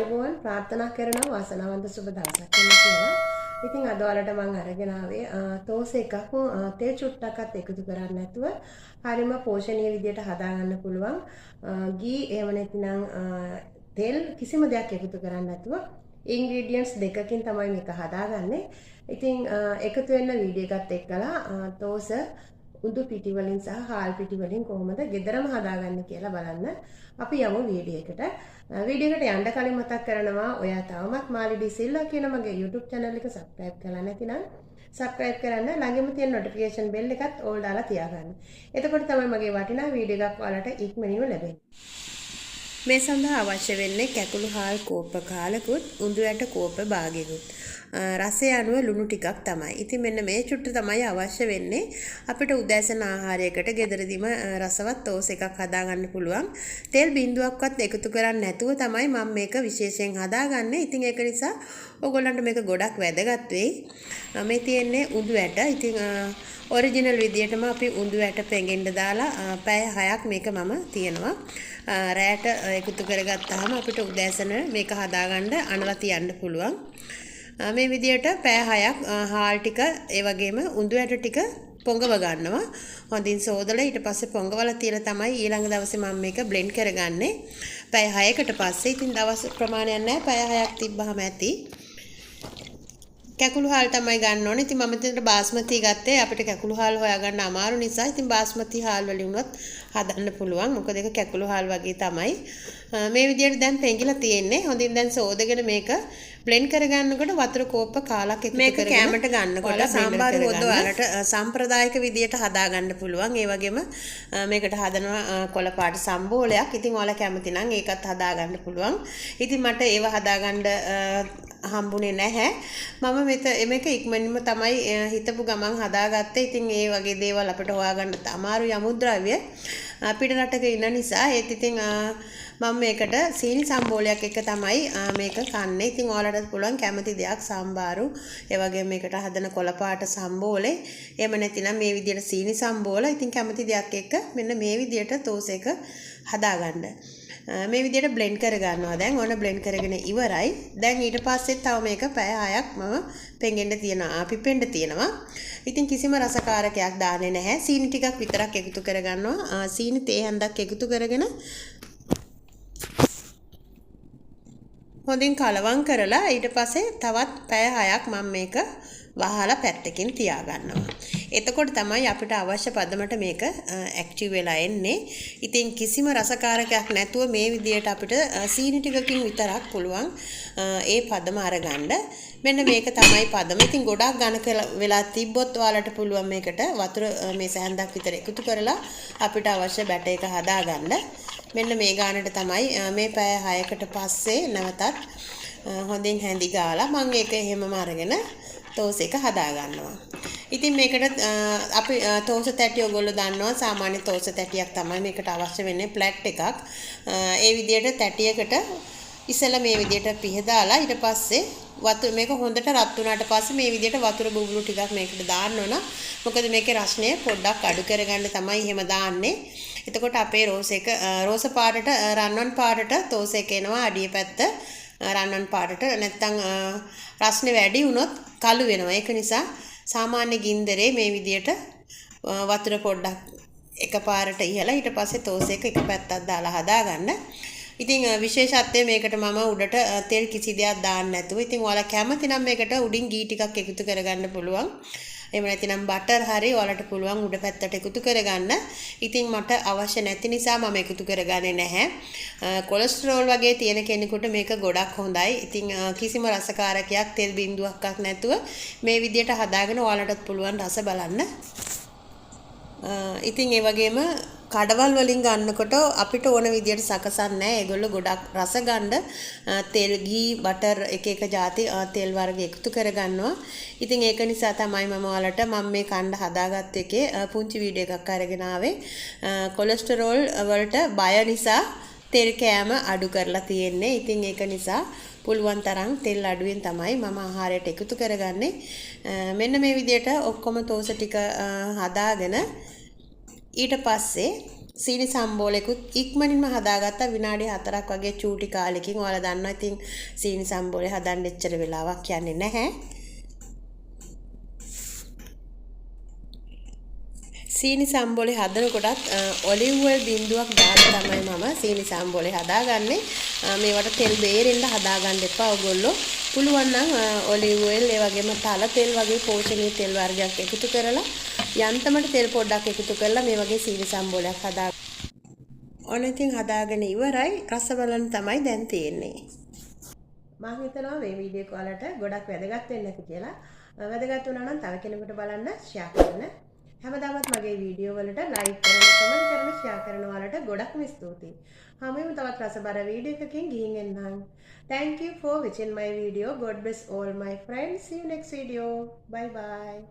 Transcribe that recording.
ආයුබෝවන් ප්‍රාර්ථනා කරනවා වාසනාවන්ත සුබ දවසක් වෙන්න කියලා. ඉතින් අද ඔයාලට මම අරගෙන ආවේ තෝස එකක් තෙල් චුට්ටක්වත් එකතු කරන්නේ නැතුව හරියම පෝෂණීය විදියට හදාගන්න පුළුවන් ගී එහෙම නැත්නම් තෙල් කිසිම දෙයක් එකතු කරන්නේ නැතුව ingredients දෙකකින් තමයි මේක හදාගන්නේ. ඉතින් එකතු වෙන වීඩියෝ එකත් එක්කලා තෝස උදු පිටි වලින් සහ හාල් පිටි වලින් කොහොමද ගෙදරම හදාගන්නේ කියලා බලන්න. අපි යමු වීඩියෝ එකට. වීඩියෝ එකට යන්න කලින් මතක් කරනවා ඔයා තවමත් මාලිඩි සිල්වා කියන මගේ YouTube channel එක subscribe කරලා නැතිනම් subscribe කරන්න ළඟම තියෙන notification bell එකත් all දාලා තියාගන්න. එතකොට තමයි මගේ වටිනා වීඩියෝ එකක් ඔයාලට ඉක්මනින්ම ලැබෙන්නේ. මේ සඳහා අවශ්‍ය වෙන්නේ කැකුළු හාල් කෝප්ප කාලකුත් උඳු ඇට කෝප්ප භාගයකුත්. රසය අනුව ලුණු ටිකක් තමයි. ඉතින් මෙන්න මේ චුට්ට තමයි අවශ්‍ය වෙන්නේ අපිට උදෑසන ආහාරයකට ගෙදරදීම රසවත් තෝස එකක් හදාගන්න පුළුවන්. තෙල් බිඳුවක්වත් එකතු කරන්නේ නැතුව තමයි මම මේක විශේෂයෙන් හදාගන්නේ. ඉතින් ඒක නිසා ඔයගොල්ලන්ට මේක ගොඩක් වැදගත් වෙයි. මේ තියෙන්නේ උඳු ඇට. ඉතින් ඔරිජිනල් විදියටම අපි උඳු ඇට පෙඟෙන්න දාලා පැය 6ක් මේක මම තියනවා. රැයට එකතු කරගත්තාම අපිට උදෑසන මේක හදාගන්න අනලා තියන්න පුළුවන්. මේ විදියට පැය 6ක් හාල් ටික ඒ වගේම උඳු ඇට ටික පොඟව ගන්නවා. හොඳින් සෝදලා ඊට පස්සේ පොඟවලා තියලා තමයි ඊළඟ දවසේ මම මේක බ්ලෙන්ඩ් කරගන්නේ. පැය 6කට පස්සේ ඉතින් දවස් ප්‍රමාණයක් නැහැ. පැය 6ක් තිබ්බහම ඇති. කැකුළු හාල් තමයි ගන්න ඕනේ. ඉතින් මම මෙතනට බාස්මති ගත්තේ. අපිට කැකුළු හාල් හොයාගන්න අමාරු නිසා ඉතින් බාස්මති හාල් වලින් උනත් හදන්න පුළුවන්. මොකද ඒක කැකුළු හාල් වගේ තමයි. මේ විදියට දැන් පෙඟිලා තියෙන්නේ. හොඳින් දැන් සෝදගෙන මේක බ්ලෙන්ඩ් කරගන්නකොට වතුර කෝප්ප කාලක් එකතු කරගෙන මේක කැමට ගන්නකොට සාම්බාර හොද්ද ඔයාලට සාම්ප්‍රදායික විදියට හදා ගන්න පුළුවන්. ඒ වගේම මේකට හදනවා කොළ පාට සම්බෝලයක්. ඉතින් ඔයාලා කැමති නම් ඒකත් හදා ගන්න පුළුවන්. ඉතින් මට ඒව හදා ගන්න හම්බුනේ නැහැ. මම මේක ඉක්මනින්ම තමයි හිතපු ගමන් හදාගත්තේ. ඉතින් ඒ වගේ දේවල් අපිට හොයාගන්න අමාරු යමුද්‍රව්‍ය පිට රටක ඉන්න නිසා ඒත් ඉතින් මම මේකට සීනි සම්බෝලයක් එක තමයි මේක කන්නේ. ඉතින් ඔයාලට පුළුවන් කැමති දෙයක් සම්බාරු ඒ වගේම මේකට හදන කොළ පාට සම්බෝලේ එහෙම නැතිනම් මේ විදියට සීනි සම්බෝල. ඉතින් කැමති දෙයක් එක්ක මෙන්න මේ විදියට තෝස එක හදාගන්න. මේ විදියට බ්ලෙන්ඩ් කරගන්නවා. දැන් ඕන බ්ලෙන්ඩ් කරගෙන ඉවරයි. දැන් ඊට පස්සේ තව මේක පැය 6ක් මම පෙඟෙන්න තියනවා. පිපෙන්න තියනවා. ඉතින් කිසිම රසකාරකයක් දාන්නේ නැහැ. සීනි ටිකක් විතරක් එකතු කරගන්නවා. සීනි තේ හැන්දක් එකතු කරගෙන හොඳින් කලවම් කරලා ඊට පස්සේ තවත් පැය 6ක් මම මේක වහලා පැත්තකින් තියාගන්නවා. එතකොට තමයි අපිට අවශ්‍ය පදමට මේක ඇක්ටිව් වෙලා එන්නේ. ඉතින් කිසිම රසකාරකයක් නැතුව මේ විදියට අපිට සීනි ටිකකින් විතරක් පුළුවන් ඒ පදම අරගන්න. මෙන්න මේක තමයි පදම. ඉතින් ගොඩක් ඝන වෙලා තිබ්බොත් ඔයාලට පුළුවන් මේකට වතුර මේ සැහැන්දක් විතර එකතු කරලා අපිට අවශ්‍ය බැට එක හදාගන්න. මෙන්න මේ ගානට තමයි මේ පැය 6කට පස්සේ නැවතත් හොඳින් හැඳි ගාලා මම ඒක එහෙමම අරගෙන තෝස එක හදා ගන්නවා. ඉතින් මේකට අපි තෝස තැටි ඔයගොල්ලෝ දන්නවා සාමාන්‍ය තෝස තැටියක් තමයි මේකට අවශ්‍ය වෙන්නේ ප්ලැට් එකක්. ඒ විදියට තැටියකට ඉස්සෙල්ලා මේ විදියට පිහදාලා ඊට පස්සේ වතුර මේක හොඳට රත් වුණාට පස්සේ මේ විදියට වතුර බුබුලු ටිකක් මේකට දාන්න ඕන. මොකද මේකේ රසණය පොඩ්ඩක් අඩු කරගන්න තමයි එහෙම දාන්නේ. එතකොට අපේ රෝස පාටට රන්වන් පාටට තෝස එක එනවා අඩිය පැත්ත රන්වන් පාටට නැත්තම් රස්නේ වැඩි වුණොත් කළු වෙනවා. ඒක නිසා සාමාන්‍ය ගින්දරේ මේ විදියට වතුර පොඩ්ඩක් එකපාරට ඉහලා ඊට පස්සේ තෝස එක පැත්තක් දාලා හදාගන්න. ඉතින් විශේෂත්වය මේකට මම උඩට තෙල් කිසි දෙයක් දාන්න නැතුව ඉතින් ඔයාලා කැමති නම් මේකට උඩින් ගී ටිකක් එකතු කරගන්න පුළුවන්. එහෙම නැතිනම් බටර් හරි ඔයාලට පුළුවන් උඩ පැත්තට එකතු කරගන්න. ඉතින් මට අවශ්‍ය නැති නිසා මම එකතු කරගන්නේ නැහැ. කොලෙස්ටරෝල් වගේ තියෙන කෙනෙකුට මේක ගොඩක් හොඳයි. ඉතින් කිසිම රසකාරකයක් තෙල් බිඳුවක්වත් නැතුව මේ විදියට හදාගෙන ඔයාලටත් පුළුවන් රස බලන්න. ඉතින් ඒ වගේම කඩවල් වලින් ගන්නකොට අපිට ඕන විදියට සකසන්නේ නැහැ. ඒගොල්ලෝ ගොඩක් රස ගන්න තෙල් ගී බටර් එක જાති තෙල් වර්ග එකතු කරගන්නවා. ඉතින් ඒක නිසා තමයි මම ඔයාලට මේ කණ්ඩ හදාගත්ත එකේ පුංචි වීඩියෝ එකක් අරගෙන ආවේ. කොලෙස්ටරෝල් වලට බය නිසා තෙල් කෑම අඩු කරලා තියෙන්නේ. ඉතින් ඒක නිසා පුළුවන් තරම් තෙල් අඩුවෙන් තමයි මම ආහාරයට එකතු කරගන්නේ. මෙන්න මේ විදියට ඔක්කොම තෝස ටික හදාගෙන ඊට පස්සේ සීනි සම්බෝලෙකුත් ඉක්මනින්ම හදාගත්තා විනාඩි 4ක් වගේ චූටි කාලෙකින්. ඔයාලා දන්නවා ඉතින් සීනි සම්බෝලේ හදන්න එච්චර වෙලාවක් යන්නේ නැහැ. සීනි සම්බෝලේ හදනකොටත් ඔලිව් ඔයිල් බින්දුවක් දාලා තමයි මම සීනි සම්බෝලේ හදාගන්නේ. මේවට තෙල් බේරෙන්න හදාගන්න එපා ඔයගොල්ලෝ. පුළුවන් නම් ඔලිව් ඔයිල් ඒ වගේම තල තෙල් වගේ පෝෂණීය තෙල් වර්ගයක් එකතු කරලා යන්තමට තෙල් පොඩ්ඩක් එකතු කරලා මේ වගේ සීනි සම්බෝලයක් හදා. ඔන්න ඉතින් හදාගෙන ඉවරයි. රස බලන්න තමයි දැන් තියෙන්නේ. මම හිතනවා මේ වීඩියෝ එක ඔයාලට ගොඩක් වැදගත් වෙන්න ඇති කියලා. වැදගත් වුණා නම් තව කෙනෙකුට බලන්න ෂෙයා කරන්න. හැමදාමත් මගේ වීඩියෝ වලට ලයික් කරන, කමෙන්ට් කරන, ෂෙයා කරන ඔයාලට ගොඩක්ම ස්තුතියි. හැමෝම තවත් රසබර වීඩියෝ එකකින් ගිහින් එන්නම්. Thank you for watching my video. God bless all my friends. See you next video. Bye bye.